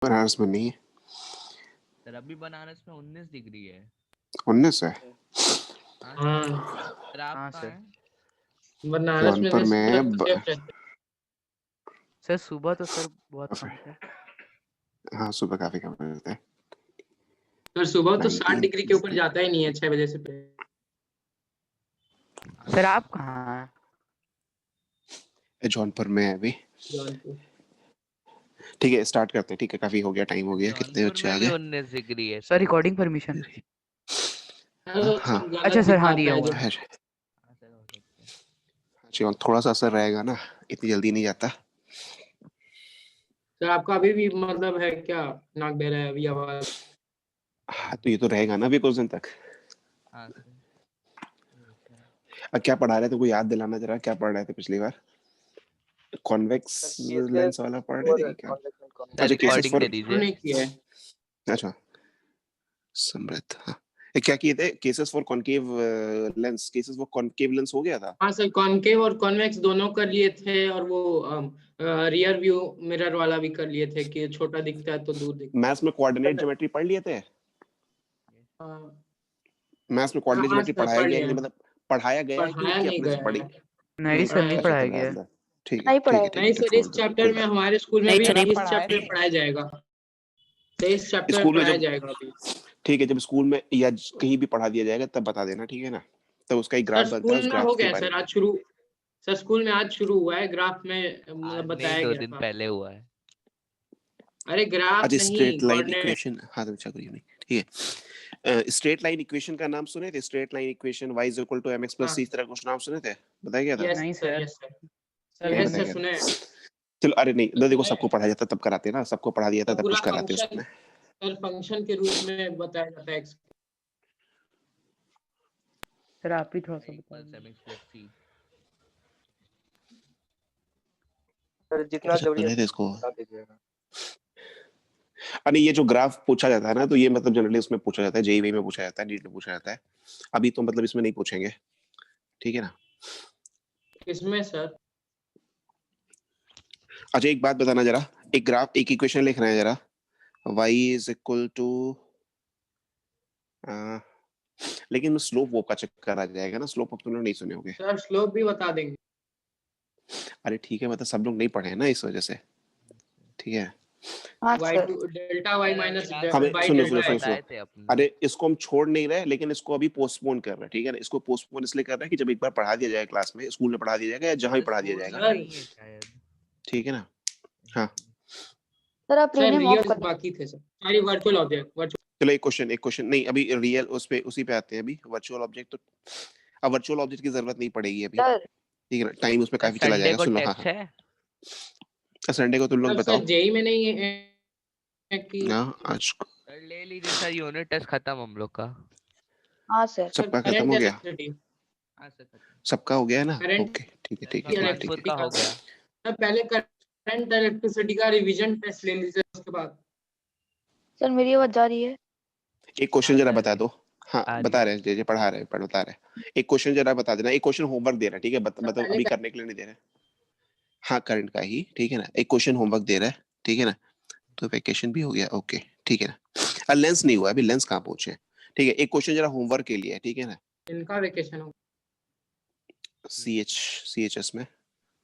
बनारस में नहीं है सर। अभी बनारस में 19 डिग्री है। 19 है सर आप हाँ, कहाँ सर। हैं? बनारस में जौनपुर वैसे में तो सेफ रहते सर सुबह तो सर बहुत कम थे। हाँ सुबह काफी कम रहता है सर सुबह तो 60 19 डिग्री के ऊपर जाता ही नहीं है 6 बजे से पहले। सर आप कहाँ हैं? जौनपुर में है अभी जौनपुर ठीक है स्टार्ट करते हैं ठीक है काफी हो गया टाइम हो गया कितने जौनपुर बच्चे में आ भी गए 19 डिग्री है सर रिकॉर्डिंग परमिशन। हाँ गलत अच्छा सर, हाँ, दिखाता दिया है हुआ जो। है। हाँ सर, हो सकता है। अच्छा थोड़ा सा असर रहेगा ना इतनी जल्दी नहीं जाता सर आपका अभी भी मतलब है क्या, नाक बह रहा है अभी आवाज? हाँ तो ये तो रहेगा ना अभी कुछ दिन तक हाँ सर। अब क्या पढ़ा रहे थे कोई याद दिलाना जरा क्या पढ़ रहे थे पिछली बार कॉन्वेक्स लेंस वाला पढ़ रहे थे कि क्या सर अच्छा केसेस रिकॉर्डिंग फॉर दे शुरू दीजिए। नहीं किया है। अच्छा समृद्ध हाँ ये क्या किए थे cases for concave lens cases for concave lens हो गया था हाँ सर, कॉनकेव और कॉन्वेक्स दोनों कर लिए थे, और वो रियर व्यू मिरर वाला भी कर लिए थे कि छोटा दिखता है तो दूर दिखता मैथ्स में कोऑर्डिनेट ज्योमेट्री पढ़ लिए थे है। मैथ्स में कोऑर्डिनेट हाँ ज्योमेट्री सर, पढ़ाया पढ़ गया है कि लिया। नहीं मतलब पढ़ाया गया है पढ़ाया कि नहीं अपने से गया पढ़ी है। नहीं सर, नहीं पढ़ाया पढ़ाया अच्छा गया। पढ़ाया ठीक है नहीं ठीक है पढ़ाया। ठीक नहीं है सर, छोड़ इस दो चैप्टर कोई में बात हमारे स्कूल में भी नहीं अभी इस पढ़ाया चैप्टर में पढ़ाया जाएगा। तो इस चैप्टर में स्कूल में पढ़ाया जब जाएगा अभी। ठीक है जब स्कूल में या कहीं भी पढ़ा दिया जाएगा तब बता देना ठीक है ना तब उसका एक सर ग्राफ बनता है स्कूल उस में ग्राफ हो के गया बारे सर, में आज शुरू। सर स्कूल में आज शुरू हुआ है, ग्राफ में मतलब आज नहीं, बताया 2 गया दिन था। पहले हुआ है। अरे ग्राफ अच्छा नहीं, स्ट्रेट लाइन कोऑर्डिनेट। इक्वेशन हाँ तो अच्छा करिए नहीं ठीक है स्ट्रेट लाइन इक्वेशन का नाम सुने थे straight line equation y is equal to mx plus c इस तरह कुछ नाम सुने थे बताया गया था यस नहीं सर, सर। Yes sir. नहीं यस बताया सर, गया सुने। था चलो अरे नहीं सर देखो सुने। सबको पढ़ाया जाता तब कराते ना सबको पढ़ा दिया था सर तब पूरा कुछ कराते फंक्शन, उसमें सर फंक्शन के रूप में बताया जाता है। सर आप ही थोड़ा सा इक्वल बताइए। mx plus c। सर जितना अच्छा जरूरी है सुने थे इसको बता दीजिएगा। अरे ये जो ग्राफ पूछा जाता है ना तो ये मतलब जनरली उसमें पूछा जाता है जेईई में पूछा जाता है नीट में पूछा जाता है अभी तो मतलब इसमें नहीं पूछेंगे ठीक है ना किसमें सर? अच्छा एक बात बताना जरा एक ग्राफ एक इक्वेशन लिख रहे हैं जरा y इज इक्वल टू लेकिन स्लोप वो का चक्कर आ जाएगा ना स्लोप अब तुम लोग नहीं सुने होगे सर स्लोप भी बता देंगे। अरे ठीक है मतलब सब लोग नहीं पढ़े हैं ना इस वजह से ठीक है हाँ y sir. Two delta y sir minus class हमें में बाई सुनो डेल्टा सुनो सुनो x। सुनो बताए थे अपने। अरे इसको हम छोड़ नहीं रहे लेकिन इसको अभी पोस्टपोन कर रहे हैं ठीक है ना इसको पोस्टपोन इसलिए कर रहे हैं कि जब एक बार पढ़ा दिया जाए क्लास में स्कूल में पढ़ा दिया जाएगा या जहां भी सर पढ़ा दिया स्कूल जाएगा में नहीं है शायद। ठीक है ना हाँ सर आप सर रीनेम ऑफ रियल कर बाकी थे सर, सारी वर्चुअल ऑब्जेक्ट वर्चुअल। चलो एक क्वेश्चन नहीं अभी रियल उस पे उसी पे आते हैं अभी वर्चुअल ऑब्जेक्ट तो अब वर्चुअल ऑब्जेक्ट की जरूरत नहीं पड़ेगी अभी सर। ठीक है ना टाइम उसमें सर काफी चला संडे जाएगा को सुन लो हाँ टेस्ट है। संडे को तुम लोग सर बताओ जेई में नहीं है कि हाँ आज सर ले लीजिए सर, यूनिट टेस्ट खत्म हम लोग का। हाँ सर। सर सबका खत्म करंट हो गया इलेक्ट्रिसिटी। हाँ सर खत्म। सबका हो गया है ना करंट ओके ठीक है सर ठीक है ठीक है ठीक भगवानपुर है का हो गया। सर पहले करंट इलेक्ट्रिसिटी का रिवीजन टेस्ट ले लीजिए, उसके बाद। सर मेरी आवाज जा रही है? एक क्वेश्चन जरा बता दो हाँ आ रही बता है। रहे हैं जे पढ़ा रहे हैं बता रहे हैं एक क्वेश्चन जरा बता देना एक क्वेश्चन होमवर्क दे रहा है ठीक है मतलब पहले अभी करने के लिए नहीं दे रहे हाँ करंट का ही ठीक है ना एक क्वेश्चन होमवर्क दे रहा है ठीक है ना तो वेकेशन भी हो गया ओके ठीक है ना लेंस नहीं हुआ अभी लेंस कहाँ पहुंचे ठीक है एक क्वेश्चन जरा होमवर्क के लिए है ठीक है ना इनका वेकेशन हो। CHS में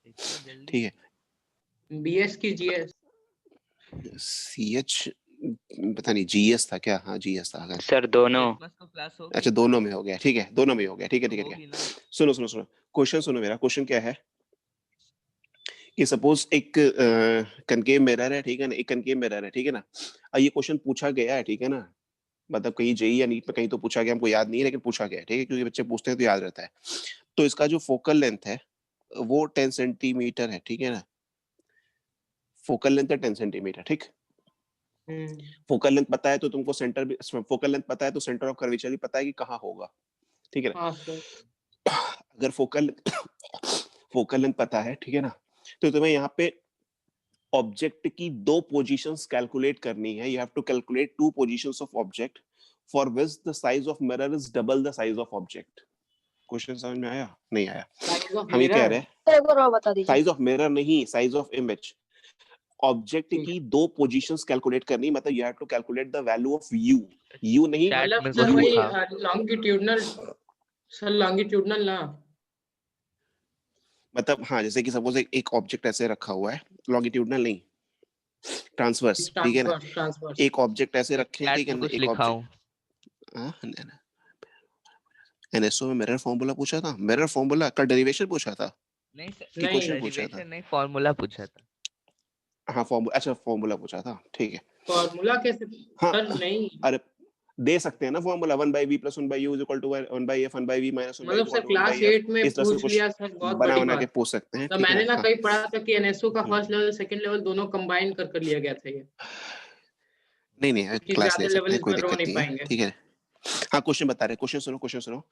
इतना जल्दी? ठीक है बीएस की जीएस। CH पता नहीं GS था क्या हाँ GS था अगर सर दोनों। क्रिसमस को क्लास होगी? अच्छा दोनों में हो गया ठीक है दोनों में हो गया ठीक है ठीक है ठीक होगी है ना? सुनो सुनो सुनो क्वेश्चन सुनो मेरा क्वेश्चन क्या है कि सपोज एक कनकेव मिरर है ठीक है ना एक कनकेव मिरर है ठीक है ना और ये क्वेश्चन पूछा गया है ठीक है ना मतलब कहीं जेई या नीट में कहीं तो पूछा गया हमको याद नहीं है लेकिन पूछा गया है ठीक है क्योंकि बच्चे पूछते हैं तो याद रहता है तो इसका जो फोकल लेंथ है वो 10 सेंटीमीटर है ठीक है ना फोकल लेंथ है 10 सेंटीमीटर ठीक फोकल लेंथ पता है तो तुमको सेंटर भी फोकल लेंथ पता है तो सेंटर ऑफ कर्वेचर भी पता है कि कहाँ होगा ठीक है ना हाँ सर। अगर फोकल लेंथ पता है ठीक है ना तो तुम्हें यहाँ पे ऑब्जेक्ट की दो पोजीशंस कैलकुलेट करनी है you have to calculate two positions of object for which the size of mirror is double the size of object question समझ में आया नहीं आया साइज ऑफ हम ये कह मिरर। रहे हैं सर एक बार और बता दीजिए। साइज ऑफ मिरर नहीं साइज ऑफ इमेज ऑब्जेक्ट ठीक की दो पोजीशंस कैलकुलेट करनी, मतलब you have to calculate the value of u नहीं Chat मतलब में सर कुछ वही लिखा। लॉन्गिट्यूडनल, सर लॉन्गिट्यूडनल ना, मतलब हाँ, जैसे कि सपोज एक ऑब्जेक्ट ऐसे रखा हुआ है, लॉन्गिट्यूडनल नहीं, ट्रांसवर्स, ठीक है ना। Transverse transverse. एक ऑब्जेक्ट ऐसे रखे हैं, Chat ठीक है में ना, कुछ एक लिखा ऑब्जेक्ट, हूँ। हाँ एनएसओ में मिरर फॉर्मूला पूछा था, मिरर फॉर्मूला का डेरिवेशन पूछा था नहीं सर, कि नहीं क्वेश्चन पूछा था? डेरिवेशन नहीं, फॉर्मूला पूछा था। हाँ फॉर्मूला, अच्छा फॉर्मूला पूछा था, ठीक है। फॉर्मूला कैसे हाँ सर? नहीं अरे दे सकते हैं ना formula, 1/v + 1/u = 1/f 1/v - 1/u मतलब सर = क्लास 1/f, 8 में इस तरह से पूछ कुछ लिया सर, बहुत बना बड़ी बना के बात। पूछ सकते हैं, तो ठीक है मैंने ना। ना हाँ कहीं पढ़ा था कि एनएसओ का फर्स्ट लेवल सेकंड लेवल दोनों कंबाइन कर लिया गया था ये, नहीं नहीं, क्योंकि क्लास ले ज्यादा सकते लेवल हैं, कोई इसमें रो दिक्कत नहीं नहीं है, पाएंगे। ठीक है। हाँ क्वेश्चन बता रहे, क्वेश्चन सुनो,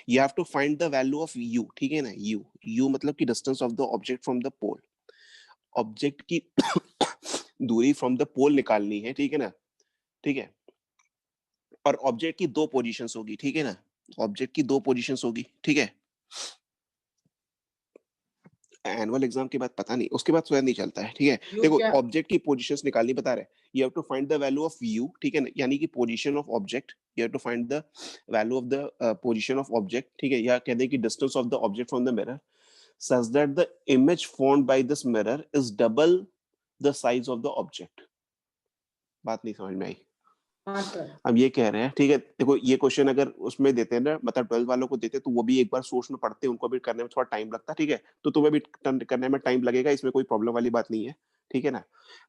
you have to find the value of u, ठीक है ना। यू मतलब कि distance of the object from the pole, object की दूरी फ्रॉम द पोल निकालनी है, ठीक है ना, ठीक है। और ऑब्जेक्ट की दो पोजीशंस होगी, ठीक है ना, ऑब्जेक्ट की दो पोजीशंस होगी, ठीक है। एनुअल एग्जाम के बाद पता नहीं, उसके बाद स्वयं नहीं चलता है, ठीक है। यू देखो क्या? ऑब्जेक्ट की पोजीशंस निकालनी बता रहे, you have to find the value of u, ठीक है ना, यानी कि position of object, you have to find the value of the position of object, ठीक है, या कह दें कि distance of the object from the mirror such that the image formed by this mirror is double the size of the object। बात नहीं समझ में आई? हाँ सर। हम ये कह रहे हैं, ठीक है, देखो ये क्वेश्चन अगर उसमें देते हैं ना, मतलब 12 वालों को देते तो वो भी एक बार सोर्स में पढ़ते, उनको भी करने में थोड़ा टाइम लगता, ठीक है, तो तुम्हें भी करने में टाइम लगेगा, इसमें कोई प्रॉब्लम वाली बात नहीं है, ठीक है ना।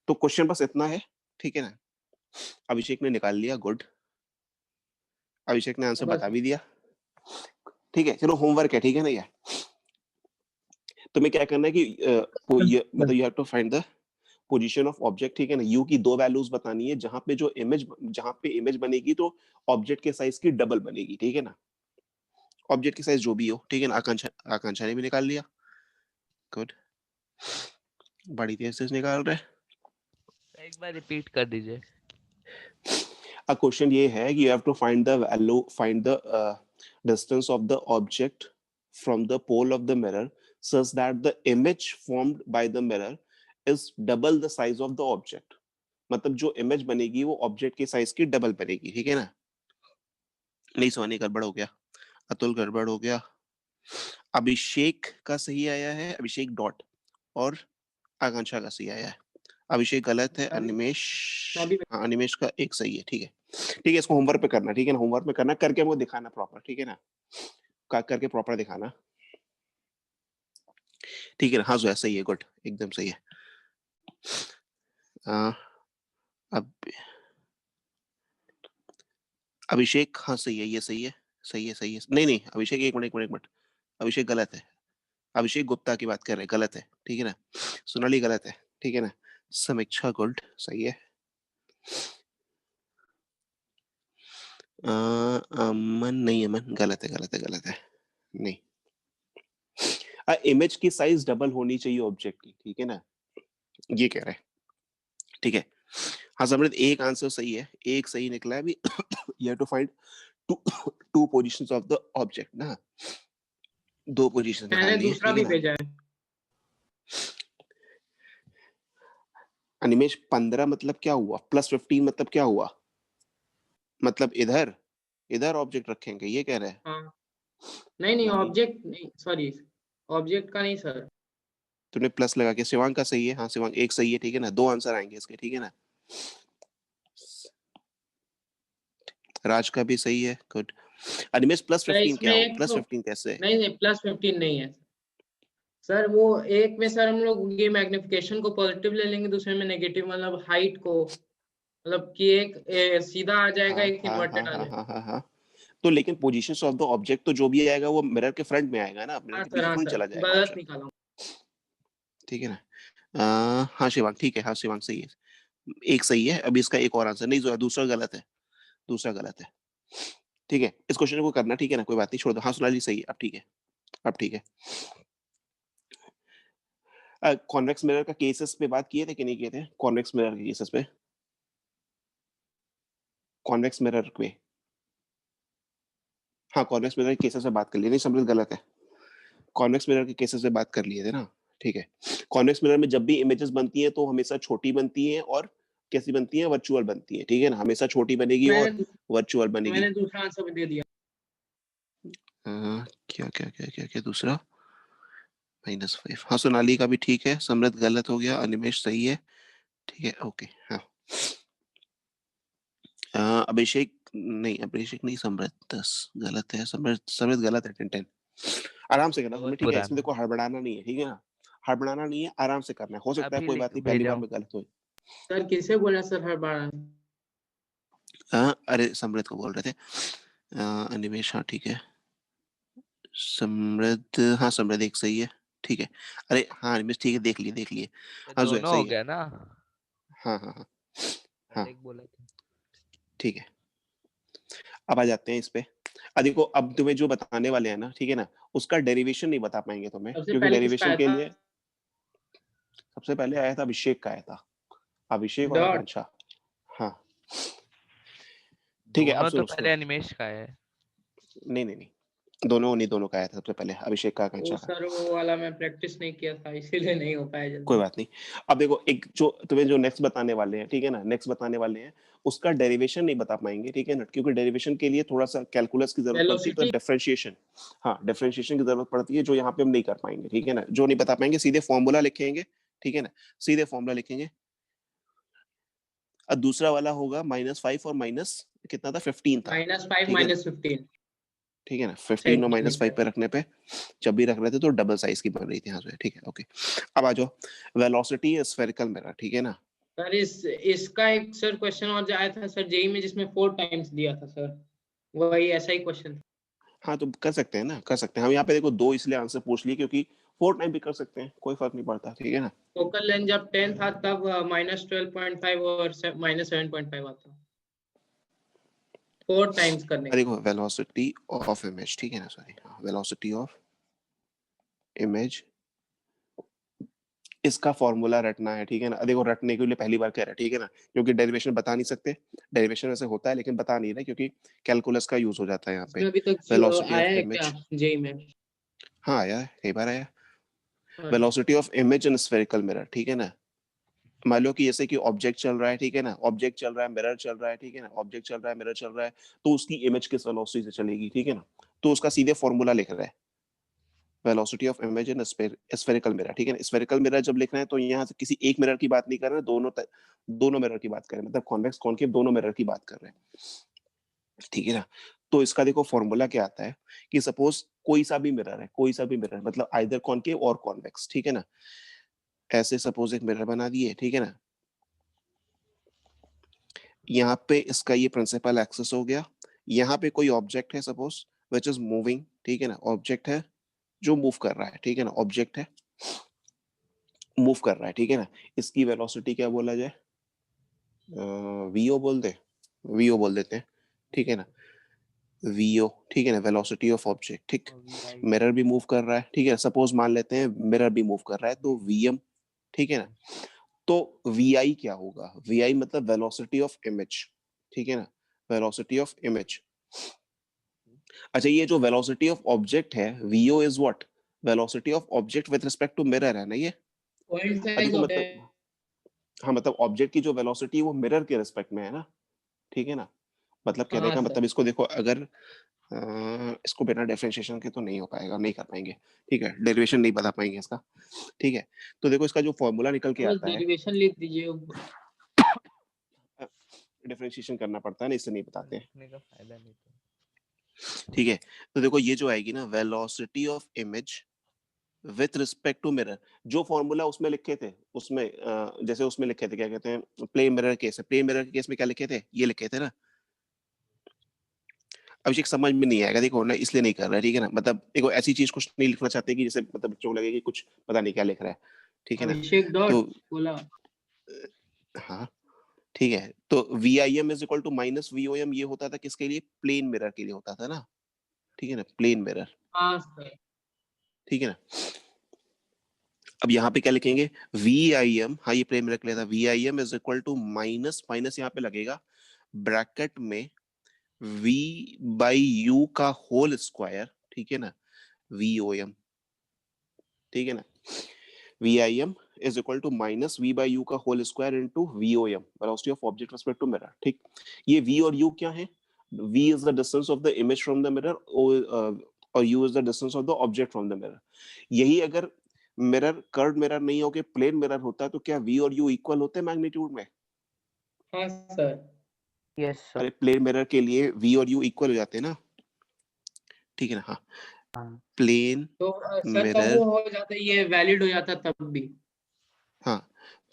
तो क्वेश्चन बस इतना है, ठीक है ना। अभिषेक ने निकाल लिया, गुड, अभिषेक ने आंसर बस बता भी दिया, ठीक है। चलो होमवर्क है, ठीक है ना। ये तुम्हें क्या करना है कि मतलब you have to find the position of object, ठीक है ना। यू की दो वैल्यूज बतानी है, जहां पे इमेज बनेगी तो ऑब्जेक्ट के साइज की डबल बनेगी, ठीक है ना। ऑब्जेक्ट की साइज जो भी हो, ठीक है ना। आकांक्षा ने भी निकाल लिया, गुड, बड़ी तेज से निकाल रहे। एक बार रिपीट कर दीजिए। अब क्वेश्चन ये है कि you have to find the distance of the object from the pole of the mirror such that the image formed by the mirror is double the size of the object। मतलब जो image बनेगी वो object के size की double बनेगी, ठीक है ना। नहीं सोनी गड़बड़ हो गया, अतुल गड़बड़ हो गया, अभिषेक का सही आया है, अभिषेक डॉट, और आकांक्षा का सही आया है। अभिषेक गलत है, अनिमेश, मैं भी हाँ अनिमेश का एक सही है, ठीक है, ठीक है। इसको होमवर्क पे करना, ठीक है ना, होमवर्क में करना, करके मुझे दिखाना प्रॉपर, ठीक है ना, करके प्रॉपर दिखाना, ठीक है ना। हाँ जो है सही है, गुड, एकदम सही है। अब अभिषेक, हाँ सही है, ये सही है, सही है, नहीं नहीं अभिषेक, एक मिनट, अभिषेक गलत है, अभिषेक गुप्ता की बात कर रहे हैं, गलत है, ठीक है ना। सोनाली गलत है, ठीक है ना। समीक्षा गुड, सही है। अमन नहीं, अमन गलत है, नहीं। इमेज की साइज डबल होनी चाहिए ऑब्जेक्ट की, ठीक है ना, ये कह रहे हैं, ठीक है। हाँ समृद्ध, एक आंसर सही है, एक सही निकला है अभी। You have to find two positions of the object ना, दो पोजीशन मैंने निकालनी है, दूसरा ठीक है भी ना। भेजा है। अनिमेश 15 मतलब क्या हुआ, +15 मतलब क्या हुआ, मतलब इधर इधर ऑब्जेक्ट रखेंगे, ये कह रहे हैं। हाँ नहीं नहीं ऑब्जेक्ट नहीं, सॉरी ऑब्जेक्ट का नहीं सर। तूने प्लस लगा के, शिवांग का सही है, हाँ शिवांग एक सही है, ठीक है ना, दो आंसर आएंगे इसके, ठीक है ना। राज का भी सही है, गुड। अनिमेश +15 क्या इसमें हो, एक तो +15 कैसे? नहीं +15 नहीं है सर। वो एक में सर हम लोग ये मैग्निफिकेशन को पॉजिटिव ले लेंगे, दूसरे में नेगेटिव, मतलब हाइट को, मतलब कि एक सीधा आ जाएगा, हाँ एक हाँ हाँ इन्वर्टेड आ हाँ जाएगा। हाँ हाँ हाँ। तो लेकिन पोजीशंस ऑफ द ऑब्जेक्ट तो जो भी आएगा वो मिरर के फ्रंट में आएगा ना, मिरर हाँ के सर, पीछे हाँ थोड़ी सर, चला जाएगा गलत ऑप्शन, निकाला हूँ। ठीक है ना। हाँ शिवांग ठीक है, हाँ शिवांग सही है, एक सही है। अभी इसका एक और आंसर नहीं, जो है दूसरा गलत है, दूसरा गलत है, ठीक है। इस क्वेश्चन को करना, ठीक है ना, कोई बात नहीं, छोड़ दो। हाँ सोनाली सही है, अब ठीक है, अब ठीक है। कॉन्वेक्स मिरर का केसेस पे बात किए थे कि नहीं किए थे, कॉन्वेक्स मिरर के केसेस पे, कॉन्वेक्स मिरर पे, हाँ कॉन्वेक्स मिरर के केसेस पे बात कर लिए, नहीं समझ गलत है, कॉन्वेक्स मिरर के केसेस पे बात कर लिए थे ना, ठीक है। कॉन्वेक्स मिरर में जब भी इमेजेस बनती हैं तो हमेशा छोटी बनती हैं और कैसी बनती हैं, वर्चुअल बनती है, ठीक है ना, हमेशा छोटी बनेगी और मैंने वर्चुअल बनेगी। मैंने दूसरा आंसर भी दे दिया। क्या क्या क्या क्या क्या दूसरा -5। हाँ सोनाली का भी ठीक है, समृद्ध गलत हो गया, अनिमेश सही है, ठीक है ओके। हाँ अभिषेक नहीं समृद्ध 10 गलत है, समृद्ध गलत है 10 आराम से करना तुम्हें, बहुत ठीक है, इसमें पुराना। देखो हड़बड़ाना नहीं है, ठीक है ना, हड़बड़ाना नहीं है, आराम से करना है, हो सकता है अभी कोई बात नहीं पहली भेजा बार हूँ। में गलत हो। सर किसे बोला सर हर बार? अरे समृद्ध को बोल रहे थे। अनिमेश हाँ ठीक है, समृद्ध हाँ समृद्ध एक सही है, ठीक है। अरे हाँ अनिमेश ठीक है, देख लिए ये हाँ जो है दोनों हो सही है। गया ना। हाँ हाँ हाँ हाँ मैंने एक बोला था। ठीक है। अब आ जाते हैं इस पे। अब देखो अब तुम्हें जो बताने वाले हैं ना, ठीक है ना, उसका डेरिवेशन नहीं बता पाएंगे तुम्हें, सबसे क्योंकि पहले किसका डेरिवेशन आया के था? लिए सबसे पहले आया था अभिषेक का, आया था अभिषेक और डॉट। आकांक्षा। हाँ ठीक है, अब दोनों तो सुनो पहले सुनो, अनिमेश का है। नहीं दोनों का आया था सबसे पहले, अभिषेक का वो आकांक्षा का। सर वो वाला मैं प्रैक्टिस नहीं किया था इसीलिए नहीं हो पाया कोई जल्दी। बात नहीं। अब देखो एक जो तुम्हें जो नेक्स्ट बताने वाले हैं, ठीक है ना, नेक्स्ट बताने वाले हैं, उसका डेरिवेशन नहीं बता पाएंगे, ठीक है ना, क्योंकि डेरिवेशन के लिए थोड़ा सा कैलकुलस की जरूरत पड़ती है, तो वेलोसिटी। डिफरेंशिएशन, हाँ डिफरेंशिएशन की जरूरत पड़ती है, जो यहाँ पे हम नहीं कर पाएंगे, ठीक है ना, जो नहीं बता पाएंगे, सीधे फॉर्मूला लिखेंगे, ठीक है ना, सीधे फॉर्मूला लिखेंगे। अब दूसरा वाला होगा -5 और माइनस कितना था, 15 था, -5 ठीक है ना, -15 ठीक है ना, 15 और -5 सेंटीमीटर। पे रखने पे जब भी रख रहे थे तो डबल साइज की बन रही थी, हाँ ठीक है ओके। अब आ जाओ, वेलोसिटी स्फेरिकल मिरर, ठीक है ना। सर इसका एक सर क्वेश्चन और आया था सर जेई में जिसमें 4 टाइम्स दिया था सर, वही ऐसा ही क्वेश्चन था। हाँ तो कर सकते हैं ना, कर सकते हैं हम, यहाँ पे देखो 2 इसलिए आंसर पूछ लिए क्योंकि 4 टाइम भी कर सकते हैं, कोई फर्क नहीं पड़ता, ठीक है ना। फोकल लेंथ जब 10 था तब -12.5 और -7.5 आता, 4 टाइम्स करने के देखो बाद। वेलोसिटी ऑफ इमेज, ठीक है ना, सॉरी वेलोसिटी ऑफ इमेज, इसका फॉर्मूला रटना है, ठीक है ना। देखो रटने के लिए पहली बार कह रहा है, ठीक है ना, क्योंकि डेरिवेशन बता नहीं सकते, डेरिवेशन वैसे होता है लेकिन बता नहीं रहे, क्योंकि कैलकुलस का यूज हो जाता है यहाँ पे। इसमें अभी तक वेलोसिटी आया ऑफ है क्या इमेज, जेई में? हाँ आया है, कई बार आया। हाँ। Velocity of image in spherical mirror, ठीक है ना। मान लो कि जैसे कि ऑब्जेक्ट चल रहा है, ठीक है ना, ऑब्जेक्ट चल रहा है, मिरर चल रहा है, ठीक है ना, ऑब्जेक्ट चल रहा है, मिरर चल रहा है, तो उसकी इमेज किस वेलोसिटी से चलेगी, ठीक है ना, तो उसका सीधे फॉर्मूला लिख रहा है, velocity of image in spherical mirror, ठीक है ना। स्फेरिकल मिरर जब लिख रहे हैं तो यहाँ से किसी एक मिरर की बात नहीं कर रहे हैं, दोनों मिरर की बात कर रहे हैं, मतलब कॉन्वेक्स कॉनकेव दोनों मिरर की बात कर रहे हैं, ठीक है ना। तो इसका देखो फॉर्मूला क्या आता है कि सपोज कोई सा भी मिरर है, कोई सा भी मिरर मतलब आइदर कॉनकेव और कॉन्वेक्स, ठीक है ना। ऐसे सपोज एक मिरर बना दिए, ठीक है ना, यहाँ पे इसका ये प्रिंसिपल एक्सिस हो गया, यहाँ पे कोई ऑब्जेक्ट है सपोज विच इज मूविंग, ठीक है ना, ऑब्जेक्ट है जो मूव कर रहा है, ठीक है ना, ऑब्जेक्ट है मूव कर रहा है, ठीक है ना। इसकी वेलोसिटी क्या बोला जाए, वीओ बोल दे, वीओ बोल देते हैं, ठीक है ना, वीओ, ठीक है ना, वेलोसिटी ऑफ ऑब्जेक्ट, ठीक। और VI मिरर भी मूव कर रहा है, ठीक है, सपोज मान लेते हैं मिरर भी मूव कर रहा है, तो वीएम, ठीक है ना। तो वी क्या होगा, वी मतलब वेलोसिटी ऑफ इमेज, ठीक है ना, वेलोसिटी ऑफ इमेज। अच्छा ये जो वेलोसिटी ऑफ ऑब्जेक्ट है, v o is what, velocity of object with respect to mirror है ना ये। पॉइंट साइज देखो होते हैं। मतलब हाँ मतलब ऑब्जेक्ट की जो वेलोसिटी है वो मिरर के रिस्पेक्ट में है ना, ठीक है ना। मतलब कहने हाँ का सर। मतलब इसको देखो, अगर इसको बिना डिफरेंशिएशन के तो नहीं हो पाएगा, नहीं कर पाएंगे, ठीक है, डेरिवेशन नहीं बता पाएंगे इसका, ठीक है। तो देखो इसका जो फॉर्मूला निकल के बस आता है, डेरिवेशन लिख दीजिए। डिफरेंशिएशन करना पड़ता है ना, इससे नहीं बताते हैं, लिखने का फायदा नहीं तो। ठीक है। तो देखो ये जो आएगी ना velocity of image with respect to mirror, जो फॉर्मूला उसमें लिखे थे, उसमें जैसे उसमें लिखे थे क्या कहते हैं, plane mirror case, plane mirror के केस में क्या लिखे थे, ये लिखे थे ना। अभिषेक समझ में नहीं आएगा देखो ना, इसलिए नहीं कर रहा है, ठीक है ना, मतलब देखो ऐसी चीज कुछ नहीं लिखना चाहते कि जैसे मतलब बच्चों को लगे कि कुछ पता नहीं क्या लिख रहा है, ठीक है ना। अभिषेक डॉट तो बोला। हाँ ठीक है, तो v I am is equal to minus v O m, ये होता था किसके लिए, प्लेन मिरर के लिए होता था ना, ठीक है ना, प्लेन मिरर, हाँ सर। ठीक है ना। अब यहाँ पे क्या लिखेंगे, वी आई एम, हाँ ये प्लेन मिरर के लिए था, V I am is equal to minus minus यहाँ पे लगेगा ब्रैकेट में v बाई यू का होल स्क्वायर, ठीक है ना, वी ओ एम, ठीक है ना। VIM is equal to minus V by U का whole square into VOM velocity of object respect to mirror. ठीक, ये V और U क्या है? V is the distance of the image from the mirror और U is the distance of the object from the mirror। यही अगर mirror curve mirror नहीं होके प्लेन मिरर होता है तो क्या V और U इक्वल होते हैं मैग्नीट्यूड में? हाँ सर। Yes sir. अरे प्लेन मिरर के लिए V और U इक्वल हो जाते हैं ना, ठीक है ना? हाँ, हाँ प्लेन तो सर तब मिरर, वो हो जाता है, ये वैलिड हो जाता तब भी। हाँ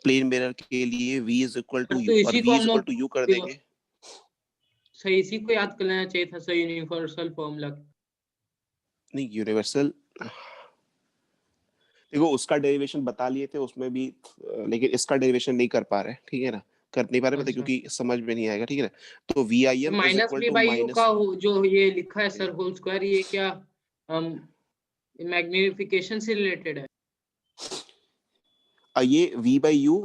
प्लेन मिरर के लिए V is equal to तो U और इसी V को is हम equal लोग to U कर देंगे। सही इसी को याद कर लेना चाहिए था सर, यूनिवर्सल फॉर्मूला। नहीं यूनिवर्सल, देखो उसका डेरिवेशन बता लिए थे उसमें भी, लेकिन इसका डेरिवेशन नहीं कर पा रहे, ठीक है ना? कर नहीं पा रहे पता अच्छा। क्योंकि समझ में नहीं आएगा, ठीक है ना? तो VIM is minus equal B to by U minus, का जो ये लिखा है सर होल स्क्वायर, ये क्या मैग्निफिकेशन से रिलेटेड है? ये V by U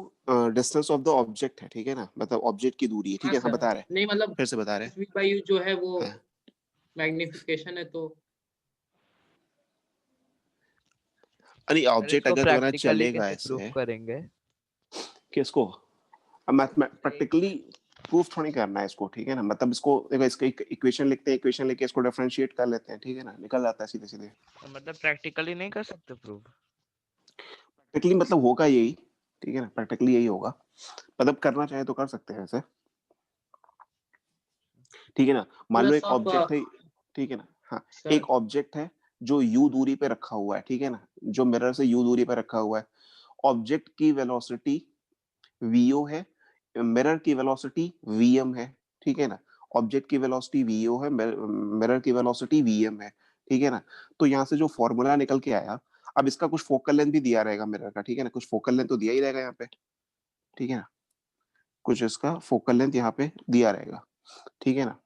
distance of the object है, ठीक है ना? मतलब ऑब्जेक्ट की दूरी है, ठीक हाँ है? हाँ सर, बता रहे, नहीं मतलब फिर से बता रहे, बी बाई यू जो है वो हाँ मैग्निफिकेशन है तो। अरे सर ऑब्जेक्ट इसको अगर तुम्हारा प्रैक्टिकली चलेगा कैसे प्रूफ ऐसे, करेंगे? किसको? प्रैक्टिकली प्रूफ थोड़ी करना है इसको, ठीक है ना? मतलब इसको देखो, इसका इक्वेशन लिखते हैं, इक्वेशन लेके इसको डिफरेंशिएट कर लेते हैं, ठीक है ना? निकल जाता है सीधे सीधे। मतलब प्रैक्टिकली नहीं कर सकते प्रूफ? प्रैक्टिकली मतलब होगा यही, ठीक है ना? प्रैक्टिकली यही होगा, मतलब करना चाहे तो कर सकते हैं ऐसे, ठीक है ना? मान लो प्लस एक ऑफ ऑब्जेक्ट है, ठीक है ना? हाँ, सर एक ऑब्जेक्ट है जो u दूरी पे रखा हुआ है, ठीक है ना? जो मिरर से u दूरी पे रखा हुआ है, ऑब्जेक्ट की वेलोसिटी vo है, मिरर की वेलोसिटी vm है, ठीक है ना? ऑब्जेक्ट की वेलोसिटी vo है, मिरर की वेलोसिटी vm है, ठीक है ना? तो यहाँ से जो फॉर्मूला निकल के आया, अब इसका कुछ फोकल लेंथ भी दिया रहेगा मिरर का, ठीक है ना? कुछ फोकल लेंथ तो दिया ही रहेगा यहाँ पे, ठीक है ना? कुछ इसका फोकल लेंथ यहाँ पे दिया रहेगा, ठीक है ना?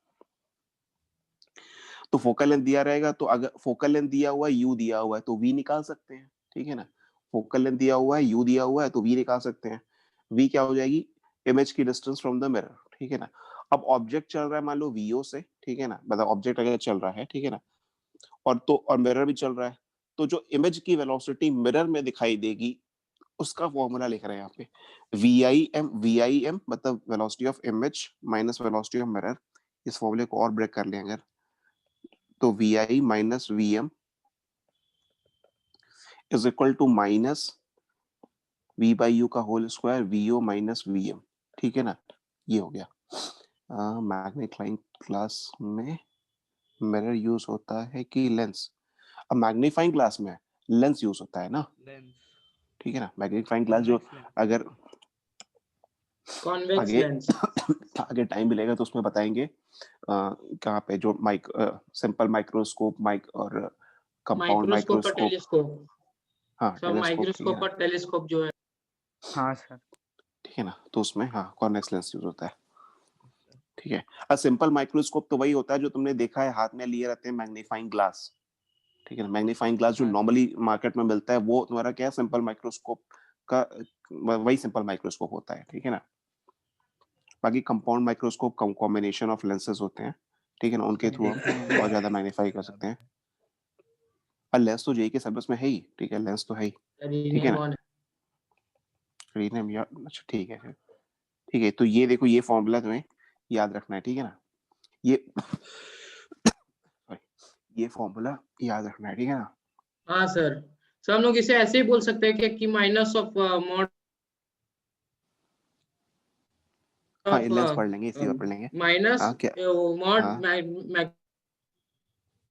तो फोकल लेंथ दिया रहेगा, तो अगर फोकल लेंथ दिया हुआ है, u दिया हुआ है, तो v निकाल सकते हैं, ठीक है ना? फोकल लेंथ दिया हुआ है, u दिया हुआ है, तो v निकाल सकते हैं। v क्या हो जाएगी? इमेज की डिस्टेंस फ्रॉम द मिरर, ठीक है ना? अब ऑब्जेक्ट चल रहा है मान लो vo से, ठीक है ना? मतलब ऑब्जेक्ट अगर चल रहा है, ठीक है ना? और मिरर भी चल रहा है, तो जो इमेज की वेलोसिटी मिरर में दिखाई देगी, उसका फॉर्मूला लिख रहे हैं यहाँ पे, VIM मतलब velocity of image minus velocity of mirror. इस फॉर्मूले को और ब्रेक कर लें अगर, तो VI minus VM is equal to minus V by U का whole square VO minus VM, ठीक है ना? ये हो गया। मैग्नीफाइंग ग्लास में मिरर यूज होता है कि लेंस? अब मैग्नीफाइंग ग्लास में लेंस यूज होता है ना, लेंस, ठीक है ना? मैग्नीफाइंग ग्लास जो कॉन्वेक्स लेंस। अगर कॉन्वेक्स आगे लेंस। आगे टाइम मिलेगा तो उसमें बताएंगे कहाँ पे जो सिंपल माइक्रोस्कोप माइक और कंपाउंड माइक्रोस्कोप और माइक्रोस्कोप, टेलीस्कोप, हाँ सब टेलीस्कोप, ठीक है माइक्रोस्कोप ना? और टेलीस्कोप जो है। हाँ सर। ठीक है ना? तो उसमें हाँ कॉन्वेक्स लेंस यूज होता है, ठीक है? सिंपल माइक्रोस्कोप तो वही होता है जो तुमने देखा है हाथ में लिए रहते हैं, मैग्नीफाइंग ग्लास, ठीक है ना? मैग्नीफाइंग ग्लास जो हाँ नॉर्मली मार्केट में मिलता है वो तुम्हारा क्या है? सिंपल माइक्रोस्कोप का वही सिंपल माइक्रोस्कोप होता है, ठीक है ना? बाकी compound microscope combination of lenses होते हैं, ठीक है ना? उनके सर थ्रू हम देखे हैं बहुत ज्यादा मैग्नीफाई कर सकते हैं। और लेंस तो जेई के सिलेबस में है ही, ठीक है? लेंस तो है ही, ठीक है रीनेम ना? ऑन। रीनेम या अच्छा ठीक है फिर, ठीक है? तो ये देखो ये फॉर्मूला तुम्हें याद रखना है, ठीक है ना? ये sorry, ये फॉर्मूला याद रखना है, ठीक है ना? हाँ सर, हम लोग इसे ऐसे ही बोल सकते हैं कि माइनस ऑफ मॉड हाँ ऑफ लेंस पढ़ लेंगे, इसी बार पढ़ लेंगे। माइनस हाँ क्या, मॉड हाँ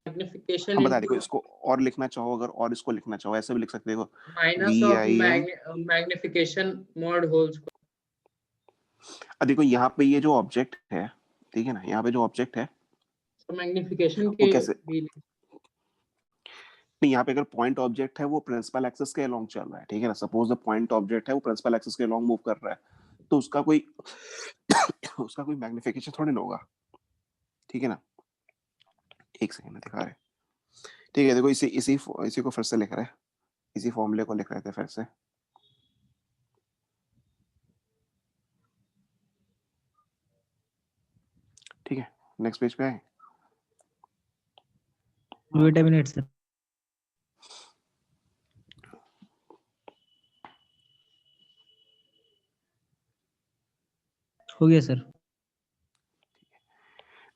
मैग्निफिकेशन हम बता देखो इनटू इसको और लिखना चाहो अगर, और इसको लिखना चाहो ऐसे भी लिख सकते हो, minus of VIM। Magnification mod whole अब देखो यहाँ पे ये जो ऑब्जेक्ट है, ठीक है ना? यहाँ पे जो ऑब्जेक्ट है स्क्वायर। मैग्निफिकेशन वो के कैसे, भी नहीं यहाँ पे अगर पॉइंट ऑब्जेक्ट है वो प्रिंसिपल एक्सिस के अलोंग चल रहा है, ठीक है ना? सपोज द पॉइंट ऑब्जेक्ट है वो प्रिंसिपल एक्सिस के अलोंग मूव कर रहा है, तो उसका कोई उसका कोई मैग्निफिकेशन थोड़ी ना होगा, ठीक है ना? एक सेकंड में दिखा रहे हैं, ठीक है? देखो इसी इसी इसी को फिर से लिख रहे हैं, इसी फॉर्मूले को लिख रहे थे फिर से, ठीक है? नेक्स्ट पेज पे आए। Wait a minute, sir. हो गया सर।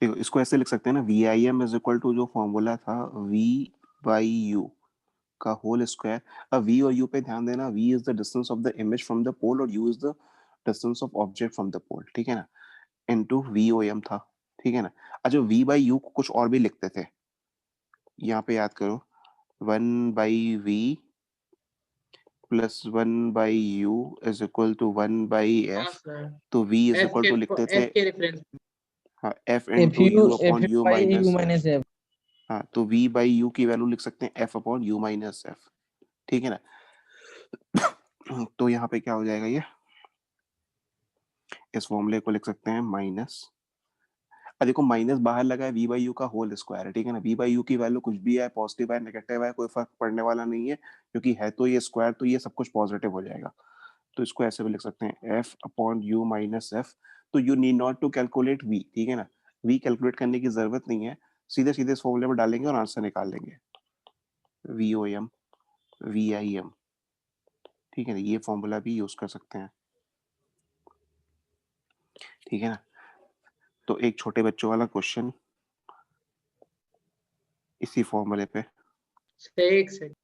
देखो इसको ऐसे लिख सकते हैं ना, v I am is equal to जो फॉर्मूला था वी बाई यू का होल स्क्वायर। अब वी और यू पे ध्यान देना, v is the distance of the image from the pole और u is the distance of object from the pole, ठीक है ना, इनटू वी ओ एम था, ठीक है ना। अच्छा वी बाई यू को कुछ और भी लिखते थे, यहाँ पे याद करो, 1 by V plus 1 by U is equal to 1 by हाँ एफ। सर, तो वी इज एफ इक्वल के टू लिखते थे, एफ के रेफरेंस। हाँ, F F into U U upon U by U minus minus F. हाँ, तो v बाई यू की वैल्यू लिख सकते हैं f upon you minus F, ठीक है ना। तो यहाँ पे क्या हो जाएगा, ये इस फॉर्मूले को लिख सकते हैं माइनस, अब देखो माइनस बाहर लगा है, v बाई यू का होल स्क्वायर है, ठीक है ना। v बाई यू की वैल्यू कुछ भी है, पॉजिटिव है नेगेटिव है, कोई फर्क पड़ने वाला नहीं है, क्योंकि है तो ये स्क्वायर, तो ये सब कुछ पॉजिटिव हो जाएगा। तो इसको ऐसे भी लिख सकते हैं f upon you minus f. तो you need not to calculate v, ठीक है ना, v कैलकुलेट करने की जरूरत नहीं है, सीधे सीधे इस फॉर्मूले में डालेंगे और आंसर निकाल लेंगे, वी ओ एम वी आई एम, ठीक है ना, ये फॉर्मूला भी यूज कर सकते हैं, ठीक है ना। तो एक छोटे बच्चों वाला क्वेश्चन इसी फॉर्मूले पे, एक सेकंड।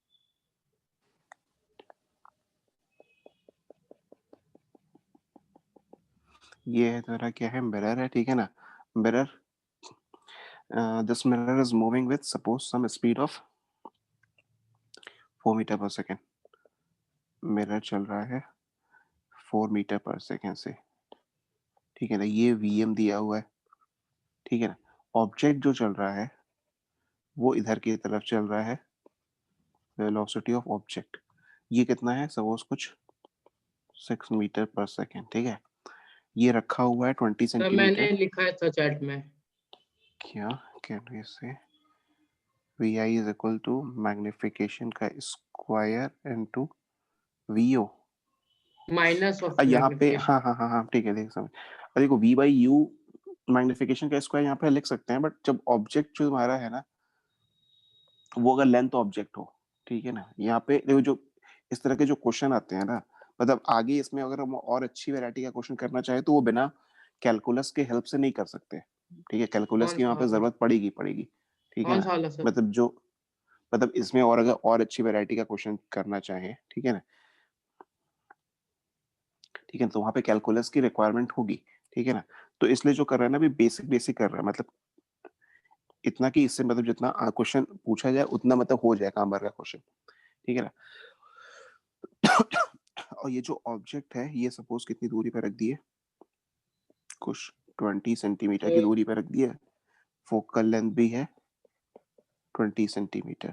ये है तुम्हारा क्या है, मिरर है, ठीक है ना। Mirror, this mirror is moving with suppose some speed of 4 metre पर सेकेंड। मिरर चल रहा है 4 मीटर पर सेकेंड से, ठीक है ना, ये वीएम दिया हुआ है, ठीक है ना। ऑब्जेक्ट जो चल रहा है वो इधर की तरफ चल रहा है, वेलोसिटी ऑफ ऑब्जेक्ट ये कितना है, सपोज कुछ 6 मीटर पर सेकेंड, ठीक है। ये रखा हुआ है 20 सर मैंने सेंटीमीटर, लिखा है चैट में। क्या can we say v i is equal to magnification का square into v o. Minus of यहाँ पे मैग्निफिकेशन। हाँ हाँ हाँ हाँ ठीक है, देख समझ। देखो वी बाई यू मैग्निफिकेशन का स्क्वायर यहाँ पे लिख सकते हैं, बट जब ऑब्जेक्ट जो हमारा है ना, वो अगर लेंथ ऑब्जेक्ट हो, ठीक है ना, यहाँ पे देखो जो इस तरह के जो क्वेश्चन आते हैं ना, मतलब आगे इसमें अगर हम और अच्छी वैरायटी का क्वेश्चन करना चाहे तो वो बिना कैलकुलस के हेल्प से नहीं कर सकते, ठीक है, कैलकुलस कौन की सा वहाँ पे वाला? जरूरत पड़ेगी पड़ेगी, ठीक है कौन ना। सा वाला सर? मतलब जो मतलब इसमें और अगर और अच्छी वैरायटी का क्वेश्चन करना चाहे, ठीक है ना, ठीक है, तो वहाँ पे कैलकुलस की रिक्वायरमेंट होगी, ठीक है ना। तो इसलिए जो कर रहा है ना, अभी बेसिक बेसिक कर रहा है, मतलब इतना कि इससे मतलब जितना क्वेश्चन पूछा जाए उतना मतलब हो जाए काम भर का क्वेश्चन, ठीक है ना। और ये जो ऑब्जेक्ट है ये सपोज कितनी दूरी पर रख दिए, कुछ 20 सेंटीमीटर की दूरी पर रख दिया, फोकल लेंथ भी है 20 सेंटीमीटर,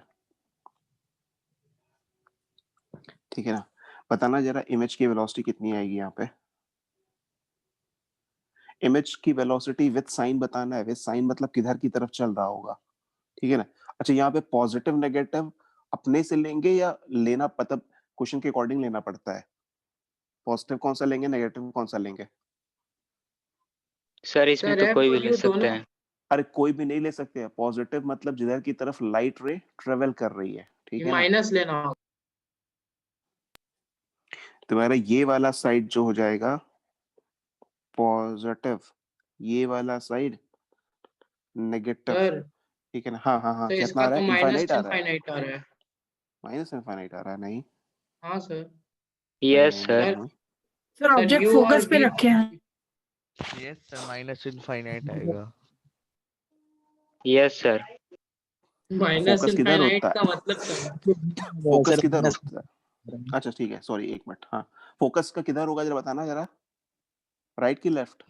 ठीक है ना। बताना जरा इमेज की वेलोसिटी कितनी आएगी यहाँ पे, इमेज की वेलोसिटी विद साइन बताना है, विद साइन मतलब किधर की तरफ चल रहा होगा, ठीक है ना। अच्छा यहाँ पे पॉजिटिव नेगेटिव अपने से लेंगे या लेना, मतलब क्वेश्चन के अकॉर्डिंग लेना पड़ता है, पॉजिटिव कौन सा लेंगे नेगेटिव कौन सा लेंगे। सर इसमें सर तो एफ कोई भी और ले यू सकते दोनों। हैं। अरे कोई भी नहीं ले सकते हैं, पॉजिटिव मतलब जिधर की तरफ लाइट रे ट्रेवल कर रही है, ठीक है ना। माइनस लेना होगा। तुम्हारा ये वाला साइड जो हो जाएगा पॉजिटिव, ये वाला साइड नेगेटिव, सर ठीक है ना। हाँ हाँ हाँ, तो कितना इसका आ रहा तो है, माइनस इनफाइनाइट आ रहा है, इनफाइनाइट आ रहा है। माइनस इनफाइनाइट आ रहा है, नहीं हाँ सर। नहीं यस नहीं सर। नहीं, सर नहीं। सर सर ऑब्जेक्ट यू और फोकस पे वी। रखे हैं। यस सर, माइनस इनफाइनाइट आएगा। Yes sir. माइनस फोकस किधर इनफाइनाइट होता का है, मतलब क्या है? फोकस सर किधर माइनस। होता है, अच्छा ठीक है, सॉरी एक मिनट, हाँ फोकस का किधर होगा जरा बताना जरा, राइट की left,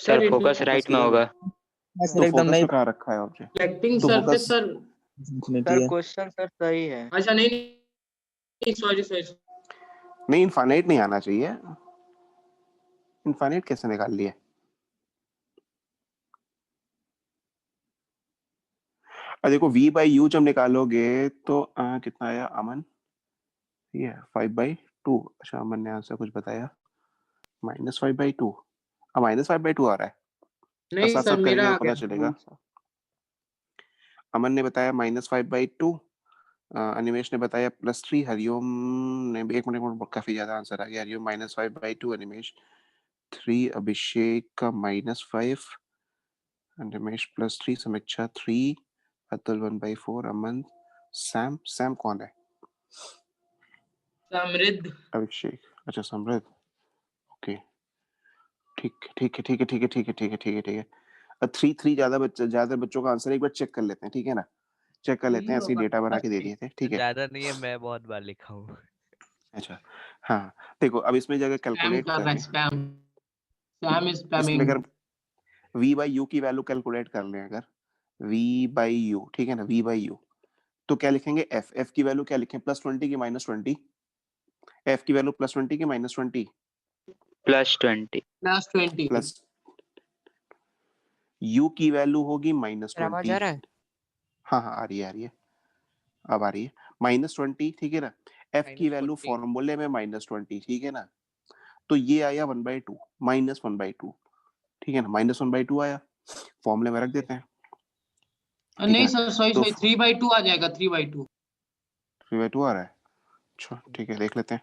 sir sir focus focus right में किधर होगा। सर तो एकदम फोकस नहीं। में कहाँ रखा है ऑब्जेक्ट, रिफ्लेक्टिंग तो surface focus sir. Sir question sir सही है। अच्छा नहीं नहीं, सॉरी सॉरी। नहीं, इनफाइनाइट नहीं आना चाहिए, इनफाइनाइट कैसे निकाल लिए। देखो v बाई यू जब निकालोगे तो कितना आया अमन, ये 5/2, अच्छा अमन ने आंसर कुछ बताया, -5/2, अब -5/2 आ रहा है, और नहीं साथ सर साथ करेंगे मेरा तो आ पता गया चलेगा। आंसर। अमन ने बताया -5/2, अनिमेश ने बताया +3, हरिओम ने एक मिनट काफी ज्यादा आंसर आ गया, हरिओम -5/2, अनिमेश 3, अभिषेक का -5, रमेश +3, समीक्षा 3, अतुल 1/4, अमन, सैम कौन है? समृद्ध। अभिषेक, अच्छा समृद्ध, ओके, ठीक है। 3 ज्यादा बच्चों का आंसर एक बार चेक कर लेते हैं, ठीक है ना? चेक कर लेते हैं, ऐसे डेटा बना के दे दिए थे, ठीक है? ज्यादा नहीं है, मैं बहुत बार लिखा हूँ। अच्छा, हाँ, देखो अब इसमें जगह स्पैम कैलकुलेट कर रहा है, करें, स्पैम इज इसमें स्पैमिंग। अगर v/u की वैल्यू कैलकुलेट कर लें, अगर v/u, ठीक है ना, v/u, तो क्या लिखेंगे? f की वैल्यू क्या लिखें? +20 की -20? f की वैल्यू +20 की -20? +20 +20। प्लस u की वैल्यू होगी आवाज आ -20। रहा है? हाँ आ रही है, अब आ रही है, -20, ठीक है ना? f की वैल्यू -40 फॉर्मूले में -20, ठीक है ना? तो ये आया 1/2, -1/2, ठीक है ना? -1/2 आया, फॉर्मूले में रख देते हैं, ठीक नहीं है? सर, सॉरी तो 3/2 आ जाएगा, 3/2। 3/2 आ रहा है, अच्छा ठीक है, देख लेते हैं।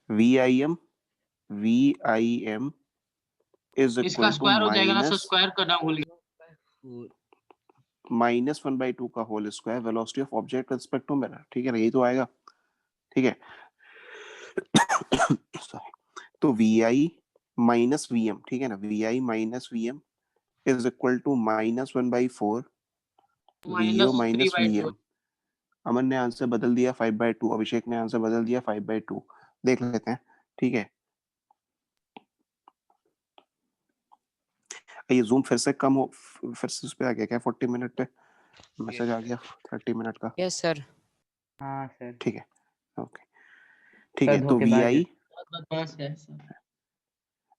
VIM इज इसका इक्वल टू स्क्वायर हो जाएगा ना सर, माइनस स्क्वायर करना भूल गया। -1/2 का whole square velocity of object with respect to mirror, ठीक है ना? यही तो आएगा, ठीक है? Sorry. तो VI माइनस VM, ठीक है ना? VI minus VM is equal to -1/4 VO minus -3/2। VM। Aman ने आंसर बदल दिया 5/2, अभिषेक ने आंसर बदल दिया 5/2, देख लेते हैं, ठीक है? ये जूम फिर से कम हो, फिर से उस पे आ गया क्या 40 मिनट पे? मैसेज आ गया 30 मिनट का, यस सर। हाँ सर। ठीक है, ओके, ठीक सर है। तो धोखेबाज है। VI बहुत बदमाश है सर।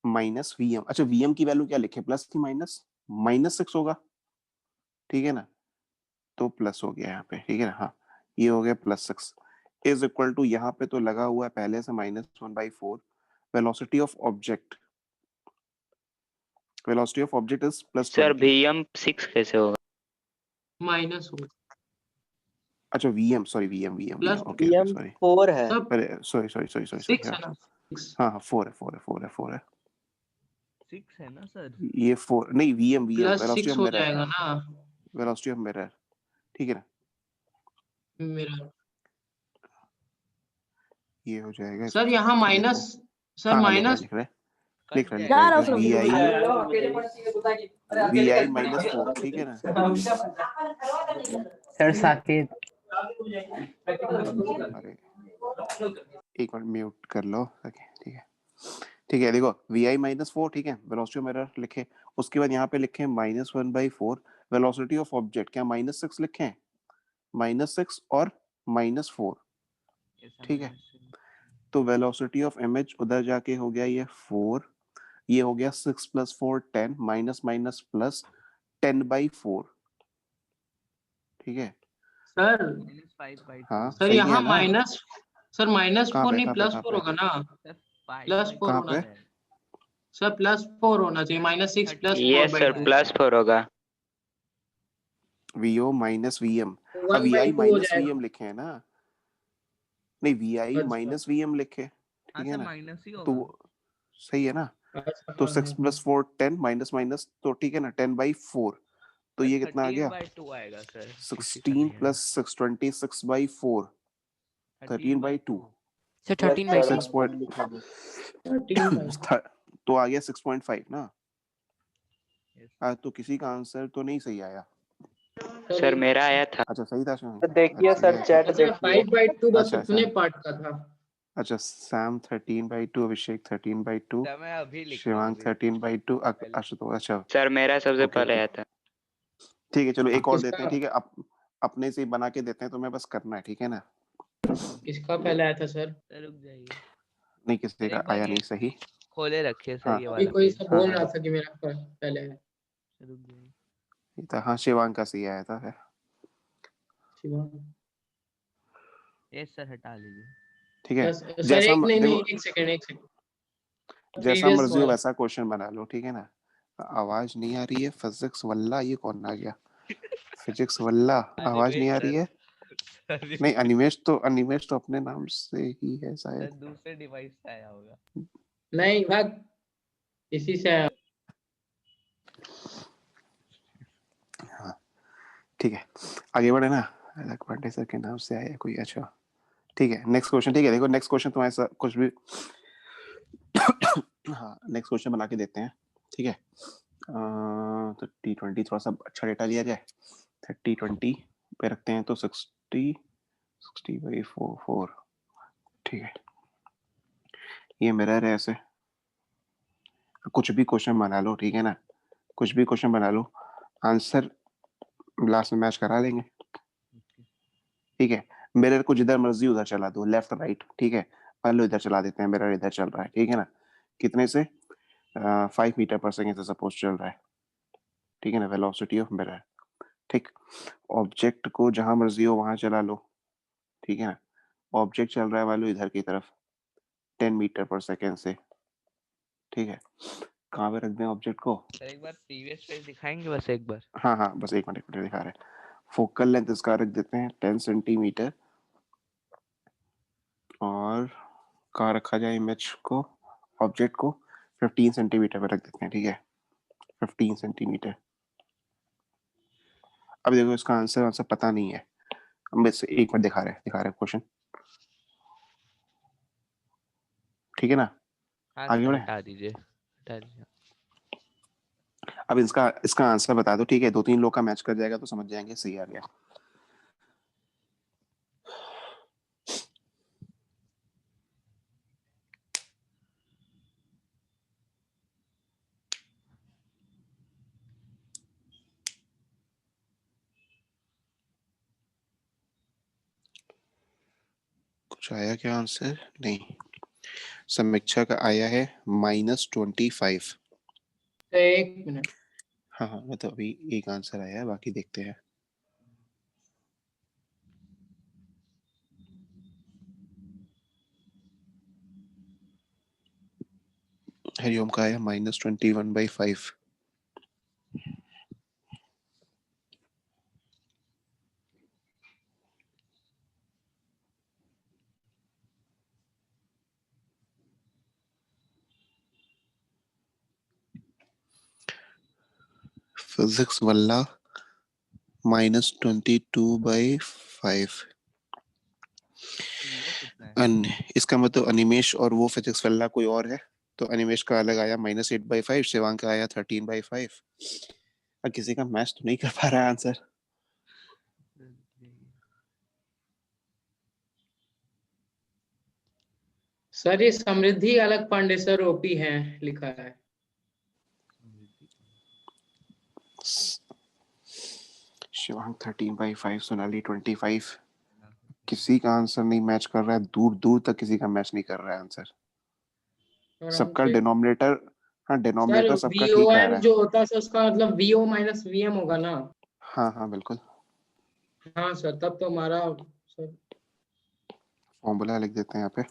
माइनस VM, अच्छा VM की वैल्यू क्या लिखे? प्लस की माइनस? -6 होगा, ठीक है ना? तो प्लस हो गया यहाँ पे, ठीक है ना? हाँ, ये हो गया +6 इज इक्वल टू, यहाँ पे तो लगा हुआ है पहले से -1/4, velocity of object is sir +20। VM 6 कैसे होगा? माइनस हो अच्छा VM, sorry VM, plus okay sorry, 4 है। सब अरे सॉरी 6 है ना, 6। हाँ 4 है, 6 है ना सर? ये 4 नहीं, VM वेलोसिटी +6 ऑफ हो मिरर, जाएगा ना वेलोसिटी ऑफ मिरर, ठीक है ना? मेरा। ये हो जाएगा, सर यहाँ इसको लिख माइनस, दो। सर हाँ माइनस लिख रहे कट VI -4, ठीक है ना? सर साकेत। अरे एक मिनट म्यूट कर लो, ओके ठीक है, ठीक है। देखो VI -4, ठीक है, वेलोसिटी ऑफ मिरर लिखे, उसके बाद यहाँ पे लिखे -1/4 वेलोसिटी ऑफ ऑब्जेक्ट, क्या -6 लिखे? -6 और -4, ठीक है? तो वेलोसिटी ऑफ इमेज उधर जाके हो गया ये 4, ये हो गया 6 + 4 10, माइनस माइनस प्लस 10/4, ठीक है? सर। -5/2 हाँ सर सही यहाँ है ना? माइनस, सर कहाँ -4 पे नहीं कहाँ पे कहाँ +4 पे होगा ना, सर +4 कहाँ होना पे? चाहिए सर, +4 होना चाहिए, -6 + यस सर 4/2। +4 होगा। VO माइनस VM, अब 1/2 VI हो माइनस जाएगा। VM लिखे है ना? नहीं VI अच्छा माइनस VM लिखे, हाँ ठीक है सर, ना? माइनस ही तो होगा। वो सही है ना? अच्छा, तो हाँ 6 + 4 10, माइनस माइनस, तो ठीक है ना, 10/4, तो सर ये कितना आ गया? 13/2 आएगा सर, किसी का 16 नहीं आया। + 6 26/4, 13/2, 13/2 सर यस 13/2। Sir, 6 point 13/2। तो आ गया 6.5 ना? Yes. तो किसी का आंसर तो नहीं सही आया। सर मेरा आया था। अच्छा सही था शायद, तो देखिए अच्छा, सर, सही चैट अच्छा, देखिए। 5/2 बस अच्छा अपने पार्ट का था। अच्छा, सैम 13/2, अभिषेक 13/2, सर मैं अभी लिखा हूँ शिवांग अभी। 13/2, पहले। आशुतोष, अच्छा सर मेरा सबसे ओके पहले ओके, आया था। ठीक है, चलो एक और देते किसका हैं, ठीक है? अपने से ही बना के देते हैं, तुम्हें बस करना है, ठीक है ना? किसका पहले आया था सर? सर रुक जाइए, नहीं किसी सर का एक बार आया ये नहीं सही, खोले रखिए सर, हाँ ये अभी वाला कोई पेज। सब हाँ बोल हाँ रहा था कि मेरा पहले है। सर रुक जाइए, ये था, हाँ शिवांग का सही आया था, शिवांग। ये सर हटा लीजिए। ठीक है? सर जैसा एक नहीं नहीं, देखो, एक सेकंड जैसा प्रीवियस मर्जी हो वाला। वैसा क्वेश्चन बना लो, ठीक है ना? आवाज नहीं आ रही है, फिजिक्स वल्ला, ये कौन आ गया? फिजिक्स वल्ला, आवाज नहीं अनिमेश आ सर, रही है? सर नहीं, अनिमेश तो अपने नाम से ही है शायद। दूसरे डिवाइस से आया होगा। नहीं भाग। इसी से आया। हाँ ठीक है, आगे बढ़े ना। अलग पांडे सर के नाम से आया कोई, अच्छा ठीक है। नेक्स्ट क्वेश्चन, ठीक है, देखो नेक्स्ट क्वेश्चन तुम्हारे साथ कुछ भी हाँ नेक्स्ट क्वेश्चन बना के देते हैं, ठीक है। तो T20 थोड़ा सा अच्छा डेटा लिया जाए, 30-20 पे रखते हैं तो 60/4, ठीक है। ये मिरर है, ऐसे कुछ भी क्वेश्चन बना लो, ठीक है ना, कुछ भी क्वेश्चन बना लो, आंसर लास्ट में मैच करा लेंगे, ठीक है। मिरर को जिधर मर्जी उधर चला दो, लेफ्ट राइट, ठीक है। मान लो इधर चला देते हैं, मिरर इधर चल रहा है, ठीक है ना, कितने से 5 मीटर पर सेकेंड से सपोज चल रहा है, ठीक है ना, वेलोसिटी ऑफ मिरर, ठीक। ऑब्जेक्ट को जहां मर्जी हो वहां चला लो, ठीक है ना। ऑब्जेक्ट चल रहा है मान लो इधर की तरफ 10 मीटर पर सेकेंड से, ठीक है। कहाँ पे रख दें ऑब्जेक्ट को? सर एक बार प्रीवियस पेज दिखाएंगे बस एक बार। हाँ हाँ बस एक मिनट दिखा रहे हैं। फोकल लेंथ इसका रख देते हैं 10 सेंटीमीटर, और कहाँ रखा जाए इमेज को, ऑब्जेक्ट को 15 सेंटीमीटर पे रख देते हैं, ठीक है, 15 सेंटीमीटर। अब देखो इसका आंसर पता नहीं है, हम बस एक मिनट दिखा रहे हैं क्वेश्चन, ठीक है ना। हाँ आगे सर बढ़े। हटा दीजिए, हटा दीजिए। अब इसका इसका आंसर बता दो, ठीक है, 2-3 लोग का मैच कर जाएगा तो समझ जाएंगे सही आ गया। कुछ आया क्या आंसर? नहीं, समीक्षा का आया है -25। तो एक मिनट, हाँ हाँ मतलब अभी एक आंसर आया है, बाकी देखते हैं। हरिओम का आया -21/5। फिजिक्स वाला -22/5। ये कितना है? इसका मतलब अनिमेश और वो फिजिक्स वाला कोई और है, तो अनिमेश का अलग आया -8/5, शिवांग का आया 13/5। अब किसी का मैच तो नहीं कर पा रहा है आंसर। सर ये समृद्धि अलग पांडे सर ओपी है लिखा है। शिवांग 13/5, सोनाली 25। किसी का आंसर नहीं मैच कर रहा है, दूर दूर तक किसी का मैच नहीं कर रहा है आंसर। और सबका हमसे डिनोमिनेटर, हाँ सर डिनोमिनेटर सबका ठीक आ VOM रहा है। जो होता है सर उसका मतलब VO माइनस VM होगा ना। हाँ हाँ बिल्कुल, हाँ सर तब तो हमारा सर फॉर्मूला लिख देते हैं यहाँ पे।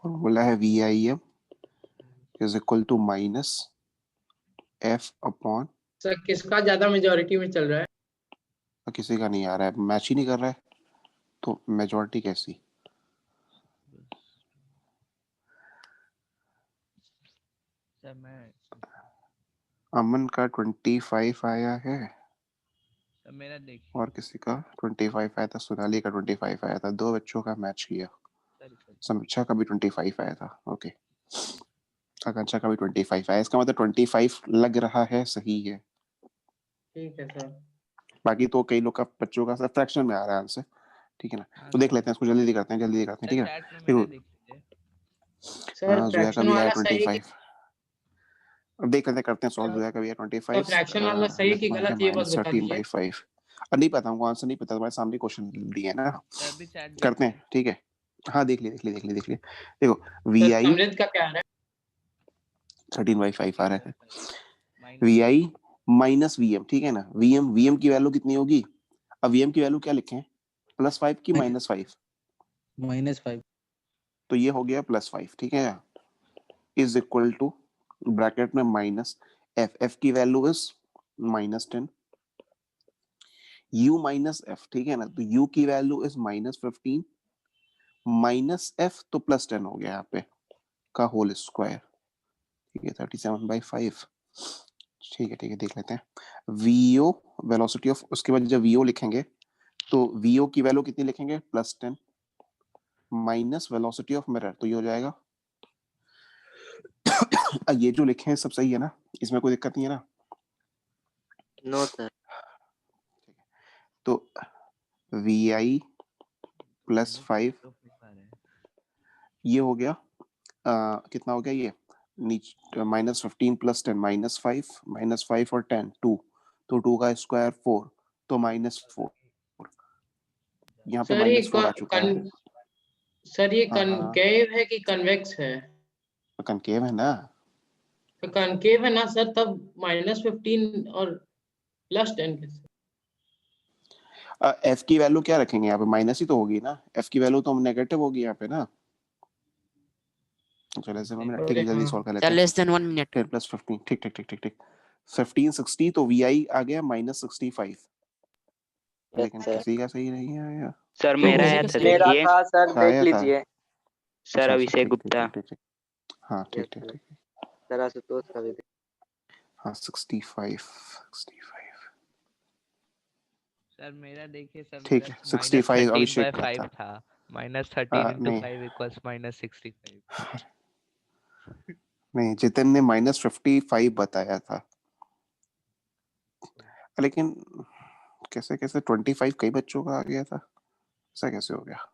फॉर्मूला है VIM is equal to -F/, sir किसका ज्यादा मेजोरिटी में चल रहा है? किसी का नहीं आ रहा है, मैच ही नहीं कर रहा है, तो मेजॉरिटी कैसी। सर मैं अमन का 25 आया है, सर मेरा देखिए और किसी का 25 आया था, सोनाली का 25 आया था, दो बच्चों का मैच किया। सर समीक्षा का भी 25 आया था, ओके। आकांक्षा का भी 25 आया, इसका मतलब 25 लग रहा है सही है। ठीक है सर। बाकी तो कई लोग का, बच्चों का फ्रैक्शन में आ रहा है आंसर, ठीक है ना। हाँ तो देख सर लेते हैं इसको, जल्दी करते हैं, जल्दी करते हैं, सर ठीक है चैट में ना। मेरा देखो देख लीजिए। सर जोया का फ्रैक्शन भी आया वाला सही है 25। अब देख लेते हैं, करते हैं सॉल्व। कि जोया का भी आया तो 25, फ्रैक्शन वाला सही है कि लिखवा है गलत ये बस बता दीजिए। -13/5। अब नहीं पता हमको आंसर, नहीं पता, तुम्हारे सामने क्वेश्चन दिए हैं ना। सर अभी चैट करते देखिए। हैं, ठीक है। हाँ देख लिए। देखो सर VI समृद्ध का क्या आ रहा 13/5 आ रहा है। 13/5 VI -VM, ठीक है ना। VM की वैल्यू कितनी होगी? अब VM की वैल्यू क्या लिखें, +5 की -5? -5। तो ये हो गया +5, ठीक है, इज इक्वल टू ब्रैकेट में -F की वैल्यू इज -10, U - F, ठीक है ना। तो U की वैल्यू इज -15, माइनस एफ तो प्लस 10 हो गया यहाँ पे का होल स्क्वायर, ठीक है 37/5। ठीक है देख लेते हैं। वीओ वेलोसिटी ऑफ, उसके बाद जब वीओ लिखेंगे तो वीओ की वैल्यू कितनी लिखेंगे, +10 माइनस वेलोसिटी ऑफ मिरर, तो ये हो जाएगा ये जो लिखे हैं सब सही है ना, इसमें कोई दिक्कत नहीं है ना? No sir. तो VI +5 तो पेपर है। ये हो गया कितना हो गया ये, नीचे -15 + 10 -5 और 10 2, तो 2 का स्क्वायर 4, तो -4 यहाँ पे सर ये -4 आ चुका है। सर ये हाँ, हाँ। कनकेव है कि कन्वेक्स है? कनकेव है ना? तो कनकेव है ना सर, तब -15 और +10 कैसे? एफ की वैल्यू क्या रखेंगे यहाँ पे, माइनस ही तो होगी ना, एफ की वैल्यू तो नेगेटिव होगी यहाँ पे ना। चलो ऐसे मिनट, ठीक है जल्दी सॉल्व कर लेते सर हैं। Less than 1 minute. 10 + 15 ठीक 15 60, तो VI आ गया -65, लेकिन सर। किसी का सही नहीं आया। सर तो मेरा किसी आया का था सही- मेरा देखिए था सर, देख आया था। लीजिए। सर अच्छा, अभिषेक ठीक, गुप्ता। ठीक। हाँ ठीक। सर आशुतोष का भी देख। हाँ 65। सर मेरा देखिए सर, ठीक है, 65 अभिषेक का -13/5 था। था, -13 × नहीं 5 = -65। नहीं, जितिन ने -55 बताया था, लेकिन कैसे 25 कई बच्चों का आ गया था, ऐसा कैसे हो गया?